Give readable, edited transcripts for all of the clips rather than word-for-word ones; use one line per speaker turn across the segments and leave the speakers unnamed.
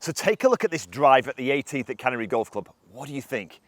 So take a look at this drive at the 18th at Canary Golf Club. What do you think?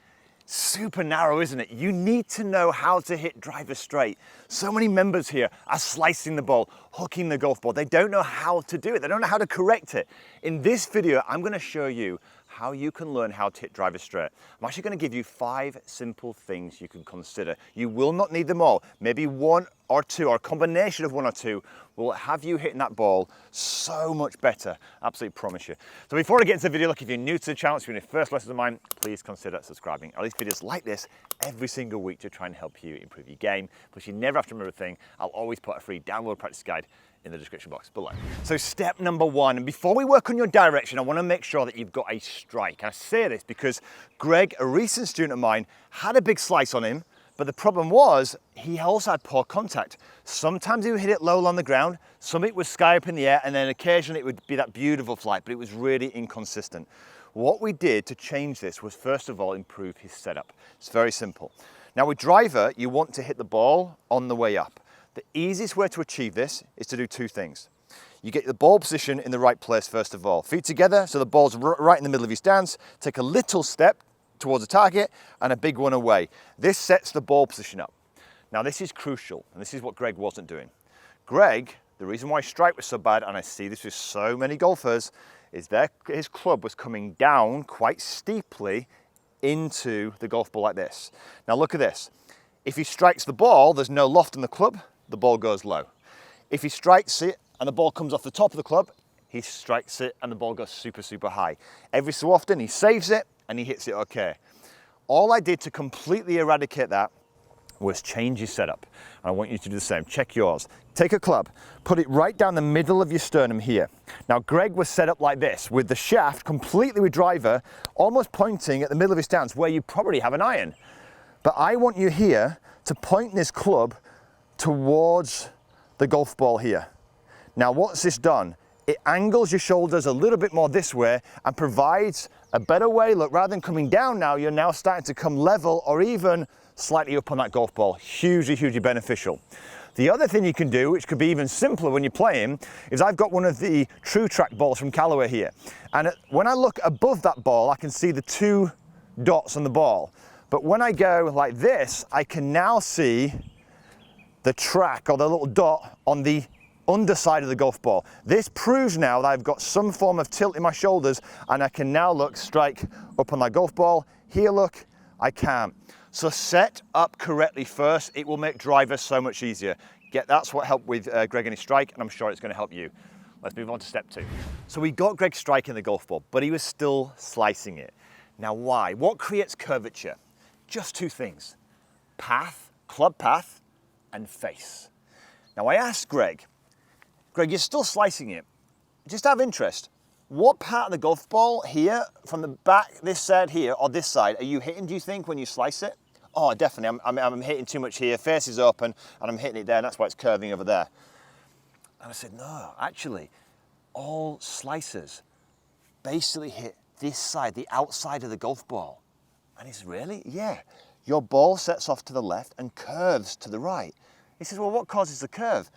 Super narrow, isn't it? You need to know how to hit driver straight. So many members here are slicing the ball, hooking the golf ball. They don't know how to do it. They don't know how to correct it. In this video, I'm going to show you how you can learn how to hit driver straight. I'm actually going to give you 5 simple things you can consider. You will not need them all. Maybe 1 or 2 or a combination of 1 or 2 will have you hitting that ball so much better. Absolutely promise you. So before I get into the video, look, if you're new to the channel, if you're in your first lesson of mine, please consider subscribing. At least videos like this every single week to try and help you improve your game. Plus you never have to remember a thing. I'll always put a free download practice guide in the description box below. So step number 1, and before we work on your direction, I want to make sure that you've got a strike. I say this because Greg, a recent student of mine, had a big slice on him, but the problem was he also had poor contact. Sometimes he would hit it low on the ground, some it was sky up in the air, and then occasionally it would be that beautiful flight, but it was really inconsistent. What we did to change this was, first of all, improve his setup. It's very simple. Now with driver, you want to hit the ball on the way up. The easiest way to achieve this is to do 2 things. You get the ball position in the right place first of all. Feet together, so the ball's right in the middle of your stance. Take a little step towards the target and a big one away. This sets the ball position up. Now this is crucial, and this is what Greg wasn't doing. Greg, the reason why his strike was so bad, and I see this with so many golfers, is that his club was coming down quite steeply into the golf ball like this. Now look at this. If he strikes the ball, there's no loft in the club, the ball goes low. If he strikes it and the ball comes off the top of the club, he strikes it and the ball goes super, super high. Every so often he saves it and he hits it okay. All I did to completely eradicate that was change your setup. And I want you to do the same. Check yours. Take a club, put it right down the middle of your sternum here. Now Greg was set up like this, with the shaft completely with driver, almost pointing at the middle of his stance where you probably have an iron. But I want you here to point this club towards the golf ball here. Now what's this done? It angles your shoulders a little bit more this way and provides a better way. Look, rather than coming down now, you're now starting to come level or even slightly up on that golf ball. Hugely, hugely beneficial. The other thing you can do, which could be even simpler when you're playing, is I've got one of the True Track balls from Callaway here. And when I look above that ball, I can see the 2 dots on the ball. But when I go like this, I can now see the track or the little dot on the underside of the golf ball. This proves now that I've got some form of tilt in my shoulders and I can now look, strike up on that golf ball. Here, look, I can't. So set up correctly first. It will make driver so much easier. That's what helped with Greg and his strike, and I'm sure it's going to help you. Let's move on to step 2. So we got Greg striking the golf ball, but he was still slicing it. Now why? What creates curvature? Just 2 things: path, club path, and face. Now I asked Greg, you're still slicing it. Just out of interest, what part of the golf ball here, from the back, this side here, or this side, are you hitting, do you think, when you slice it? Oh, definitely, I'm hitting too much here, face is open, and I'm hitting it there, and that's why it's curving over there. And I said, no, actually, all slicers basically hit this side, the outside of the golf ball. And he says, really? Yeah. Your ball sets off to the left and curves to the right. He says, well, what causes the curve?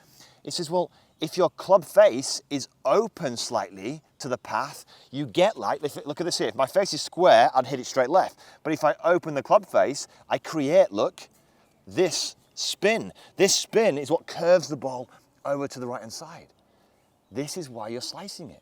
He says, well, if your club face is open slightly to the path, you get like, look at this here. If my face is square, I'd hit it straight left. But if I open the club face, I create, look, this spin. This spin is what curves the ball over to the right-hand side. This is why you're slicing it.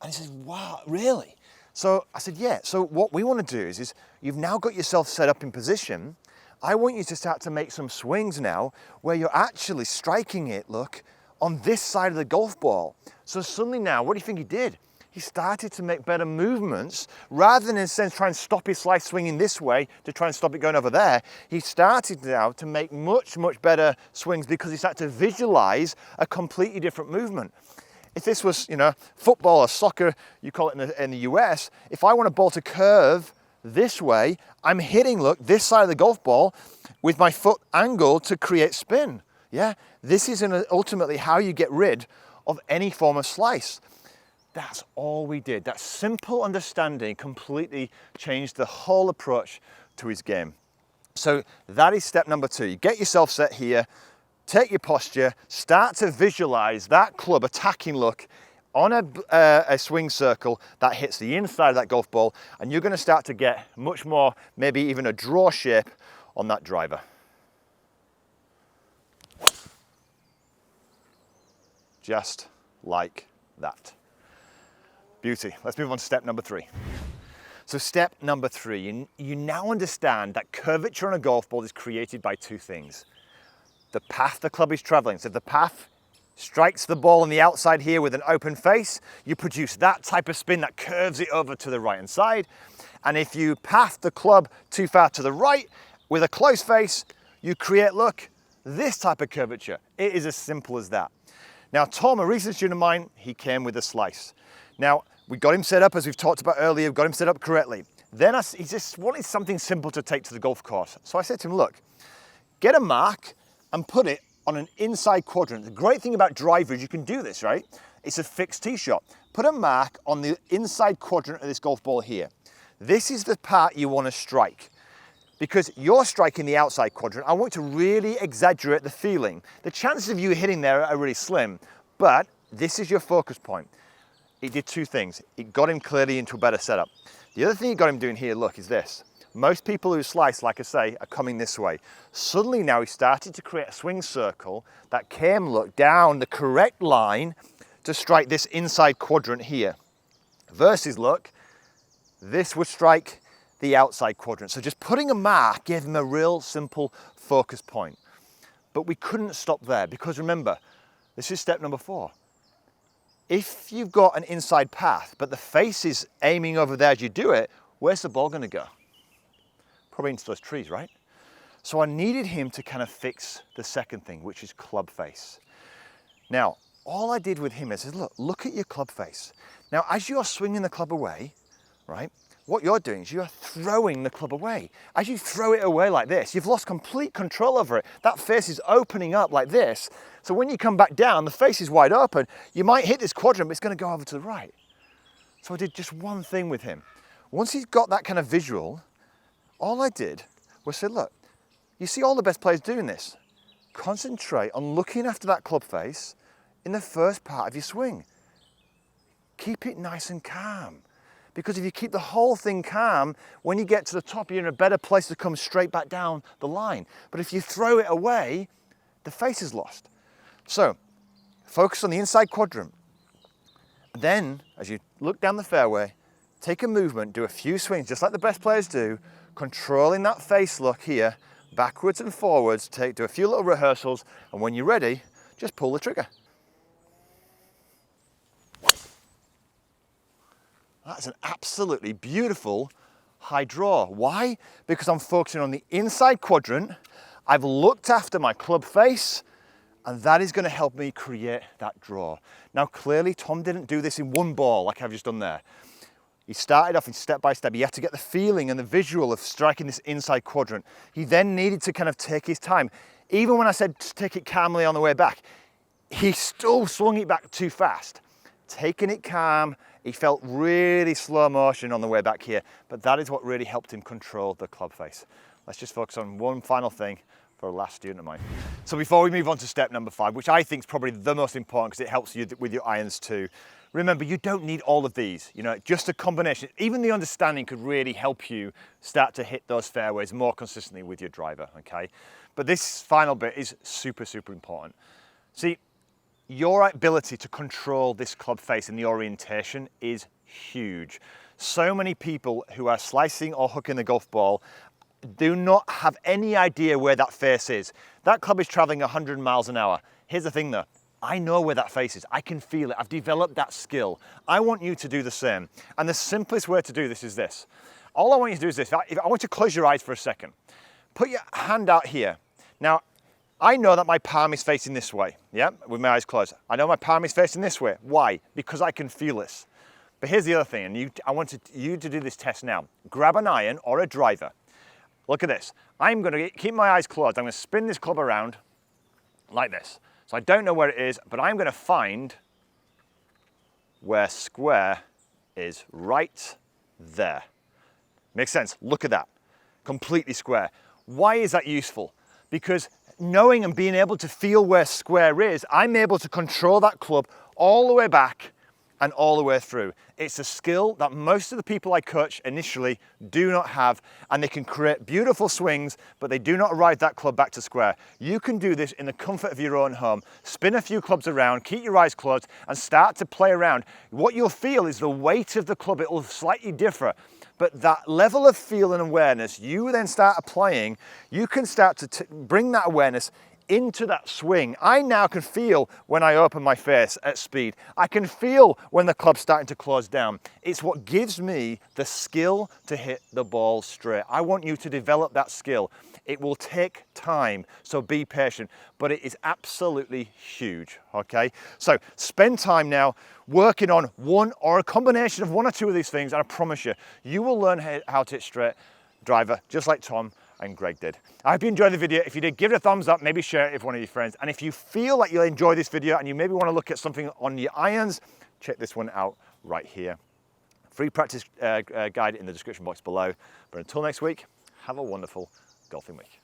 And he says, wow, really? So I said, yeah. So what we want to do is you've now got yourself set up in position. I want you to start to make some swings now where you're actually striking it, look, on this side of the golf ball. So suddenly now, what do you think he did? He started to make better movements rather than in a sense try and stop his slice swinging this way to try and stop it going over there. He started now to make much, much better swings because he started to visualize a completely different movement. If this was, football or soccer, you call it in the US, if I want a ball to curve this way, I'm hitting, look, this side of the golf ball with my foot angled to create spin. Yeah, this is ultimately how you get rid of any form of slice. That's all we did. That simple understanding completely changed the whole approach to his game. So that is step number 2. You get yourself set here, take your posture, start to visualize that club attacking look on a swing circle that hits the inside of that golf ball, and you're going to start to get much more, maybe even a draw shape on that driver. Just like that. Beauty. Let's move on to step number 3. So step number 3, you now understand that curvature on a golf ball is created by 2 things. The path the club is traveling. So if the path strikes the ball on the outside here with an open face, you produce that type of spin that curves it over to the right hand side. And if you path the club too far to the right with a close face, you create, look, this type of curvature. It is as simple as that. Now, Tom, a recent student of mine, he came with a slice. Now, we got him set up, as we've talked about earlier, got him set up correctly. Then he just wanted something simple to take to the golf course. So I said to him, look, get a mark and put it on an inside quadrant. The great thing about driver is you can do this, right? It's a fixed tee shot. Put a mark on the inside quadrant of this golf ball here. This is the part you want to strike. Because you're striking the outside quadrant, I want to really exaggerate the feeling. The chances of you hitting there are really slim, but this is your focus point. It did 2 things. It got him clearly into a better setup. The other thing it got him doing here, look, is this. Most people who slice, like I say, are coming this way. Suddenly now he started to create a swing circle that came, look, down the correct line to strike this inside quadrant here. Versus, look, this would strike the outside quadrant. So just putting a mark gave him a real simple focus point. But we couldn't stop there because remember, this is step number 4. If you've got an inside path, but the face is aiming over there as you do it, where's the ball going to go? Probably into those trees, right? So I needed him to kind of fix the second thing, which is club face. Now, all I did with him is, look at your club face. Now, as you're swinging the club away, right, what you're doing is you're throwing the club away. As you throw it away like this, you've lost complete control over it. That face is opening up like this. So when you come back down, the face is wide open. You might hit this quadrant, but it's going to go over to the right. So I did just one thing with him. Once he's got that kind of visual, all I did was say, look, you see all the best players doing this. Concentrate on looking after that club face in the first part of your swing. Keep it nice and calm. Because if you keep the whole thing calm, when you get to the top, you're in a better place to come straight back down the line. But if you throw it away, the face is lost. So, focus on the inside quadrant. Then, as you look down the fairway, take a movement, do a few swings, just like the best players do, controlling that face look here, backwards and forwards, do a few little rehearsals, and when you're ready, just pull the trigger. That's an absolutely beautiful high draw. Why? Because I'm focusing on the inside quadrant, I've looked after my club face, and that is going to help me create that draw. Now clearly Tom didn't do this in one ball like I've just done there. He started off in step by step. He had to get the feeling and the visual of striking this inside quadrant. He then needed to kind of take his time. Even when I said take it calmly on the way back, he still swung it back too fast. Taking it calm, he felt really slow motion on the way back here, but that is what really helped him control the club face. Let's just focus on one final thing for a last student of mine. So before we move on to step number 5, which I think is probably the most important because it helps you with your irons too, remember you don't need all of these, just a combination. Even the understanding could really help you start to hit those fairways more consistently with your driver, okay? But this final bit is super, super important. See, your ability to control this club face and the orientation is huge. So many people who are slicing or hooking the golf ball do not have any idea where that face is. That club is traveling 100 miles an hour. Here's the thing though, I know where that face is. I can feel it. I've developed that skill. I want you to do the same. And the simplest way to do this is this. All I want you to do is this. I want you to close your eyes for a second. Put your hand out here. Now, I know that my palm is facing this way, yeah, with my eyes closed. I know my palm is facing this way. Why? Because I can feel this. But here's the other thing, and I want you to do this test now. Grab an iron or a driver. Look at this. I'm going to keep my eyes closed. I'm going to spin this club around like this. So I don't know where it is, but I'm going to find where square is right there. Makes sense? Look at that. Completely square. Why is that useful? Because knowing and being able to feel where square is, I'm able to control that club all the way back and all the way through. It's a skill that most of the people I coach initially do not have, and they can create beautiful swings, but they do not ride that club back to square. You can do this in the comfort of your own home. Spin a few clubs around, keep your eyes closed, and start to play around. What you'll feel is the weight of the club. It will slightly differ, but that level of feel and awareness, you then start applying, you can start to bring that awareness into that swing. I now can feel when I open my face at speed. I can feel when the club's starting to close down. It's what gives me the skill to hit the ball straight. I want you to develop that skill. It will take time, so be patient, but it is absolutely huge, okay? So spend time now working on one or a combination of one or two of these things, and I promise you, you will learn how to hit straight driver, just like Tom and Greg did. I hope you enjoyed the video. If you did, give it a thumbs up, maybe share it with one of your friends. And if you feel like you'll enjoy this video and you maybe want to look at something on your irons, check this one out right here. Free practice guide in the description box below. But until next week, have a wonderful golfing week.